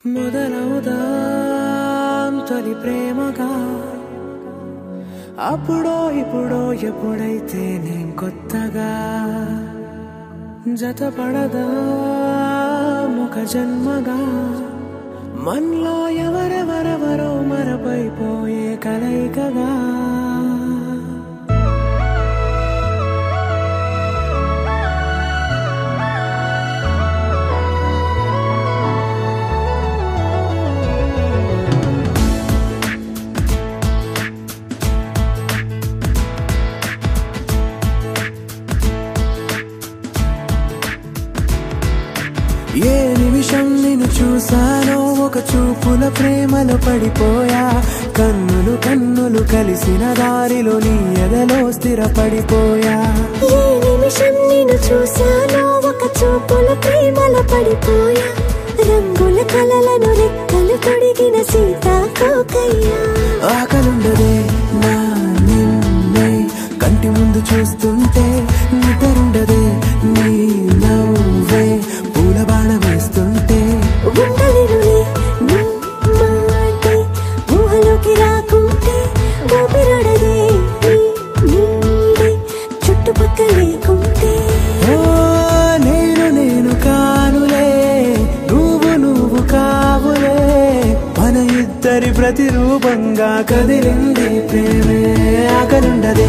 మొదలవుదాం తొలి ప్రేమగా అప్పుడో ఇప్పుడో ఎప్పుడైతే నేను కొత్తగా జతపడదా ఒక జన్మగా మనలో ఎవరెవరెవరో మరపైపోయే కలయికగా ఏ నిమిషం నిన్ను చూసానో ఒక చూపుల ప్రేమలో పడిపోయా కన్నులు కన్నులు కలిసిన దారిలో నీ ఎదలో స్థిరపడిపోయా ఏ నిమిషం నిన్ను చూసానో ఒక చూపుల ప్రేమలో పడిపోయా రంగుల కలలను రెక్కలు తొడిగిన సీతాకోకయ్యా ఆకలుండదే నా నిన్నే కంటి ముందు చూస్తుంటే నిద్రుండదే నీ నవ్వే పూల బాణ వేస్తుంటే ఉండలేనులే నీ మాటే ఊహలోకి రాకుంటే ఊపిరాడదే నీ నీడే చుట్టుపక్కల లేకుంటే నేను కానులే నువ్వు కావులే మన ఇద్దరి ప్రతిరూపంగా కదిలింది ప్రేమే ఆకలుండదే